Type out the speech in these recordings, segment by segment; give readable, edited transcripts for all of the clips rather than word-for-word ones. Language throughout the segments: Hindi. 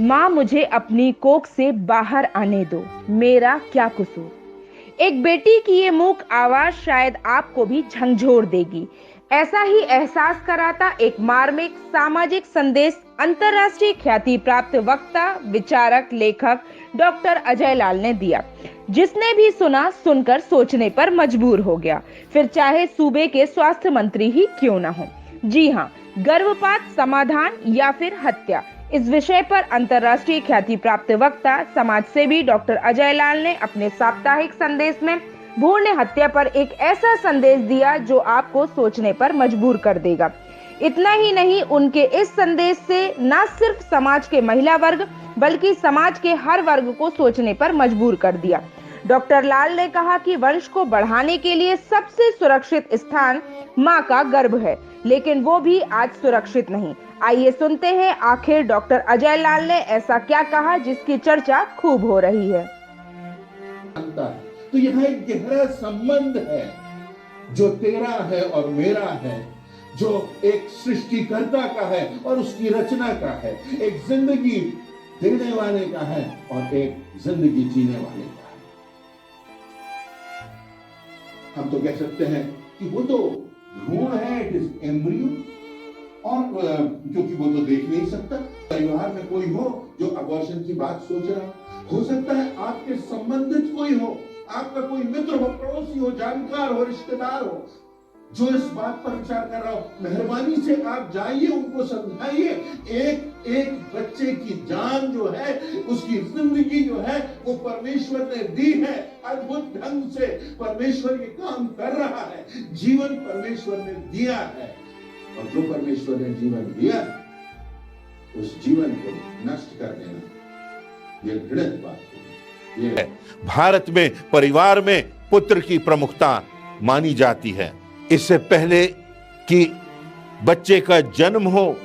माँ मुझे अपनी कोख से बाहर आने दो, मेरा क्या कसूर। एक बेटी की ये मूक आवाज शायद आपको भी झंझोर देगी। ऐसा ही एहसास कराता एक मार्मिक सामाजिक संदेश अंतर्राष्ट्रीय ख्याति प्राप्त वक्ता, विचारक, लेखक डॉक्टर अजय लाल ने दिया, जिसने भी सुना सुनकर सोचने पर मजबूर हो गया, फिर चाहे सूबे के स्वास्थ्य मंत्री ही क्यों ना हो। जी हाँ, गर्भपात समाधान या फिर हत्या, इस विषय पर अंतर्राष्ट्रीय ख्याति प्राप्त वक्ता, समाजसेवी डॉक्टर अजय लाल ने अपने साप्ताहिक संदेश में भ्रूण हत्या पर एक ऐसा संदेश दिया जो आपको सोचने पर मजबूर कर देगा। इतना ही नहीं, उनके इस संदेश से न सिर्फ समाज के महिला वर्ग बल्कि समाज के हर वर्ग को सोचने पर मजबूर कर दिया। डॉक्टर लाल ने कहा कि वंश को बढ़ाने के लिए सबसे सुरक्षित स्थान मां का गर्भ है, लेकिन वो भी आज सुरक्षित नहीं। आइए सुनते हैं आखिर डॉक्टर अजय लाल ने ऐसा क्या कहा जिसकी चर्चा खूब हो रही है। तो यहाँ एक गहरा संबंध है जो तेरा है और मेरा है, जो एक सृष्टिकर्ता का है और उसकी रचना का है, एक जिंदगी देने वाले का है और एक जिंदगी जीने वाले का है। हम तो कह सकते हैं कि वो तो भ्रूण है, इट इज एम्ब्रियो, और क्योंकि वो तो देख नहीं सकता। परिवार में कोई हो जो अबॉर्शन की बात सोच रहा हो सकता है, आपके संबंधित कोई हो, आपका कोई मित्र हो, पड़ोसी हो, जानकार हो, रिश्तेदार हो जो इस बात पर विचार कर रहा हो, मेहरबानी से आप जाइए, उनको समझाइए। एक एक बच्चे की जान जो है, उसकी जिंदगी जो है, वो परमेश्वर ने दी है। अद्भुत ढंग से परमेश्वर ये काम कर रहा है। जीवन परमेश्वर ने दिया है और जो परमेश्वर ने जीवन दिया उस जीवन को नष्ट कर देना ये घृणित बात है। ये भारत में परिवार में पुत्र की प्रमुखता मानी जाती है। इससे पहले कि बच्चे का जन्म हो,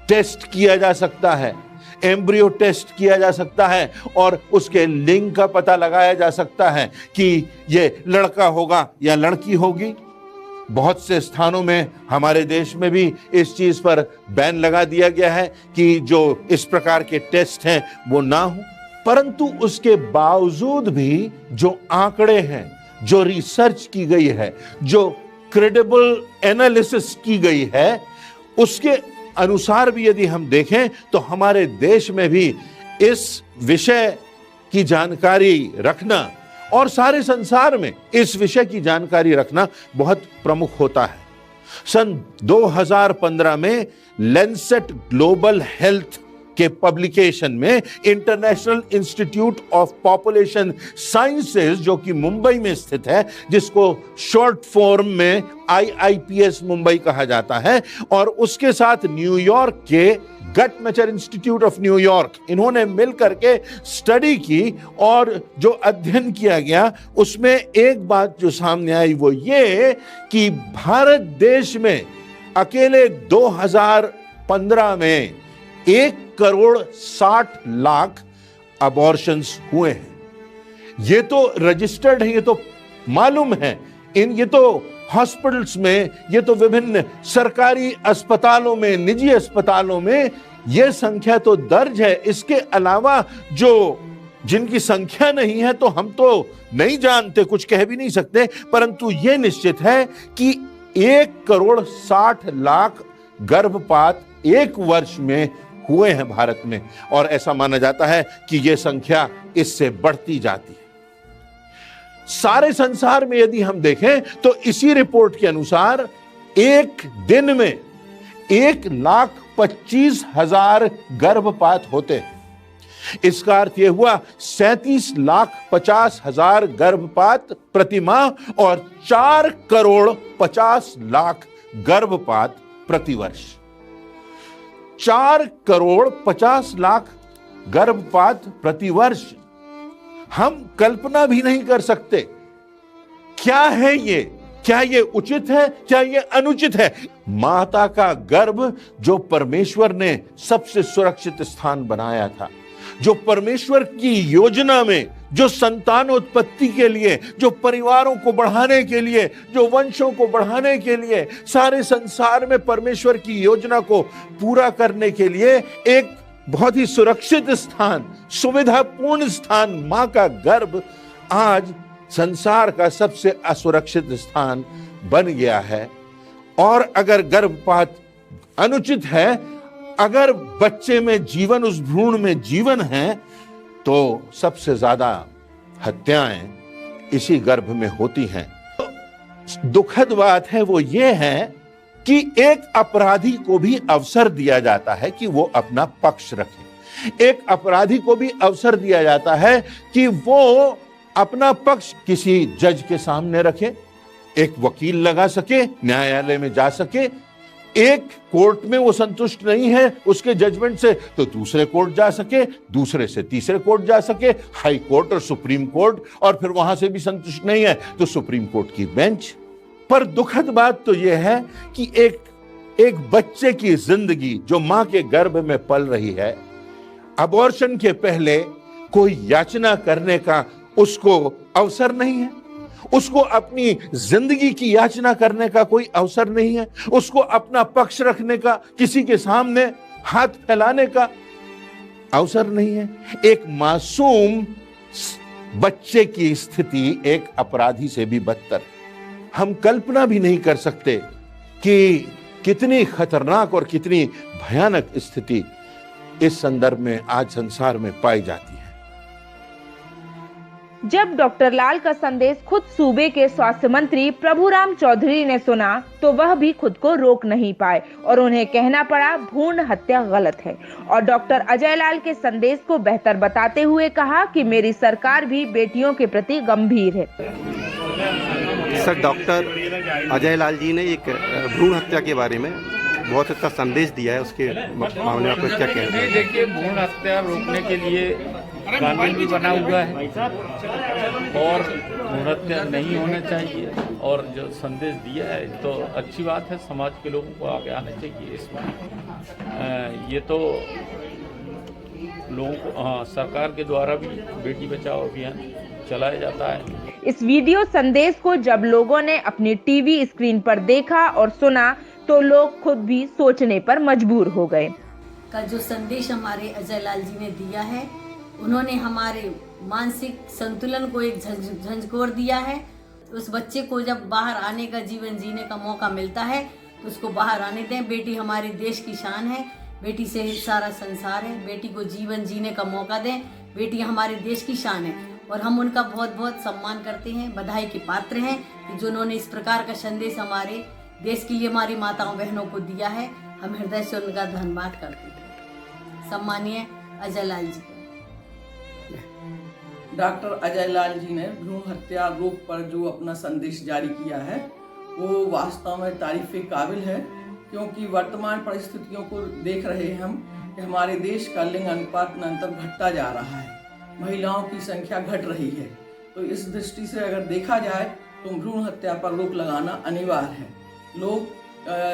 टेस्ट किया जा सकता है, एम्ब्रियो टेस्ट किया जा सकता है और उसके लिंग का पता लगाया जा सकता है कि ये लड़का होगा या लड़की होगी। बहुत से स्थानों में, हमारे देश में भी इस चीज पर बैन लगा दिया गया है कि जो इस प्रकार के टेस्ट हैं वो ना हो। परंतु उसके बावजूद भी जो आंकड़े हैं, जो रिसर्च की गई है, जो क्रेडिबल एनालिसिस की गई है, उसके अनुसार भी यदि हम देखें तो हमारे देश में भी इस विषय की जानकारी रखना और सारे संसार में इस विषय की जानकारी रखना बहुत प्रमुख होता है। सन 2015 में लैंसेट ग्लोबल हेल्थ के पब्लिकेशन में international institute of population sciences, जो कि मुंबई में स्थित है, जिसको शॉर्ट फॉर्म में IIPS मुंबई कहा जाता है, और उसके साथ न्यूयॉर्क के गटमेचर इंस्टीट्यूट ऑफ न्यूयॉर्क, इन्होंने मिलकर के स्टडी की और जो अध्ययन किया गया उसमें एक बात जो सामने आई वो ये कि भारत देश में अकेले 2015 में 1,60,00,000 अबॉर्शंस हुए हैं। ये तो रजिस्टर्ड है, ये तो मालूम है। ये तो हॉस्पिटल्स में, ये तो विभिन्न सरकारी अस्पतालों में, निजी अस्पतालों में ये संख्या तो दर्ज है। इसके अलावा जो जिनकी संख्या नहीं है तो हम तो नहीं जानते, कुछ कह भी नहीं सकते, परंतु यह निश्चित है कि 1,60,00,000 गर्भपात एक वर्ष में हुए हैं भारत में, और ऐसा माना जाता है कि यह संख्या इससे बढ़ती जाती है। सारे संसार में यदि हम देखें तो इसी रिपोर्ट के अनुसार एक दिन में 1,25,000 गर्भपात होते हैं। इसका अर्थ यह हुआ 37,50,000 गर्भपात प्रति माह और 4,50,00,000 गर्भपात प्रति वर्ष। 4,50,00,000 गर्भपात प्रति वर्ष हम कल्पना भी नहीं कर सकते। क्या है ये? क्या ये उचित है? क्या ये अनुचित है? माता का गर्भ जो परमेश्वर ने सबसे सुरक्षित स्थान बनाया था, जो परमेश्वर की योजना में, जो संतानोत्पत्ति के लिए, जो परिवारों को बढ़ाने के लिए, जो वंशों को बढ़ाने के लिए, सारे संसार में परमेश्वर की योजना को पूरा करने के लिए एक बहुत ही सुरक्षित स्थान, सुविधापूर्ण स्थान, मां का गर्भ आज संसार का सबसे असुरक्षित स्थान बन गया है। और अगर गर्भपात अनुचित है, अगर बच्चे में जीवन, उस भ्रूण में जीवन है, तो सबसे ज्यादा हत्याएं इसी गर्भ में होती हैं। दुखद बात है वो ये है कि एक अपराधी को भी अवसर दिया जाता है कि वो अपना पक्ष रखे। एक अपराधी को भी अवसर दिया जाता है कि वो अपना पक्ष किसी जज के सामने रखे, एक वकील लगा सके, न्यायालय में जा सके। एक कोर्ट में वो संतुष्ट नहीं है उसके जजमेंट से तो दूसरे कोर्ट जा सके, दूसरे से तीसरे कोर्ट जा सके, हाई कोर्ट और सुप्रीम कोर्ट, और फिर वहां से भी संतुष्ट नहीं है तो सुप्रीम कोर्ट की बेंच। पर दुखद बात तो यह है कि एक बच्चे की जिंदगी जो मां के गर्भ में पल रही है, अबॉर्शन के पहले कोई याचना करने का उसको अवसर नहीं है, उसको अपनी जिंदगी की याचना करने का कोई अवसर नहीं है, उसको अपना पक्ष रखने का, किसी के सामने हाथ फैलाने का अवसर नहीं है। एक मासूम बच्चे की स्थिति एक अपराधी से भी बदतर। हम कल्पना भी नहीं कर सकते कि कितनी खतरनाक और कितनी भयानक स्थिति इस संदर्भ में आज संसार में पाई जाती है। जब डॉक्टर लाल का संदेश खुद सूबे के स्वास्थ्य मंत्री प्रभुराम चौधरी ने सुना तो वह भी खुद को रोक नहीं पाए और उन्हें कहना पड़ा भ्रूण हत्या गलत है। और डॉक्टर अजय लाल के संदेश को बेहतर बताते हुए कहा कि मेरी सरकार भी बेटियों के प्रति गंभीर है। सर, डॉक्टर अजय लाल जी ने एक भ्रूण हत्या के बारे में बहुत अच्छा संदेश दिया है, उसके मामले में आप क्या कहते हैं? देखिए, भ्रूण हत्या रोकने के लिए कानून भी बना हुआ है और भ्रूण हत्या नहीं होना चाहिए, और जो संदेश दिया है तो अच्छी बात है, समाज के लोगों को आगे आना चाहिए इसमें। ये तो लोगों को सरकार के द्वारा भी बेटी बचाओ अभियान चलाया जाता है। इस वीडियो संदेश को जब लोगों ने अपनी टीवी स्क्रीन पर देखा और सुना तो लोग खुद भी सोचने पर मजबूर हो गए। का जो संदेश हमारे अजय लाल जी ने दिया है, उन्होंने हमारे मानसिक संतुलन को एक झंझोर दिया है। उस बच्चे को जब बाहर आने का, जीवन जीने का मौका मिलता है तो उसको बाहर आने दें। बेटी हमारे देश की शान है, बेटी से ही सारा संसार है। बेटी को जीवन जीने का मौका दें। बेटी हमारे देश की शान है और हम उनका बहुत बहुत सम्मान करते हैं, बधाई के पात्र हैं कि जिन्होंने इस प्रकार का संदेश हमारे देश के लिए हमारी माताओं बहनों को दिया है। हम हृदय से उनका धन्यवाद करते हैं। सम्मानीय अजय लाल जी। डॉक्टर अजय लाल जी ने भ्रूण हत्या रोक पर जो अपना संदेश जारी किया है वो वास्तव में तारीफ के काबिल है, क्योंकि वर्तमान परिस्थितियों को देख रहे हैं हम कि हमारे देश का लिंग अनुपात में अंतर घटता जा रहा है, महिलाओं की संख्या घट रही है। तो इस दृष्टि से अगर देखा जाए तो भ्रूण हत्या पर रोक लगाना अनिवार्य है। लोग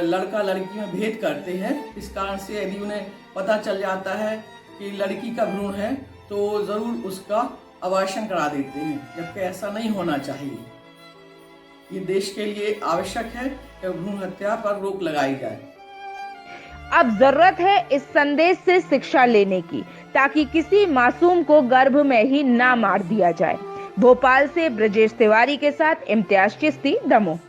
लड़का लड़की में भेद करते हैं, इस कारण से यदि उन्हें पता चल जाता है कि लड़की का भ्रूण है तो ज़रूर उसका अबॉर्शन करा देते हैं, जबकि ऐसा नहीं होना चाहिए। ये देश के लिए आवश्यक है कि भ्रूण हत्या पर रोक लगाई जाए। अब जरूरत है इस संदेश से शिक्षा लेने की, ताकि किसी मासूम को गर्भ में ही ना मार दिया जाए। भोपाल से ब्रजेश तिवारी के साथ इम्तियाज चिश्ती, दमोह।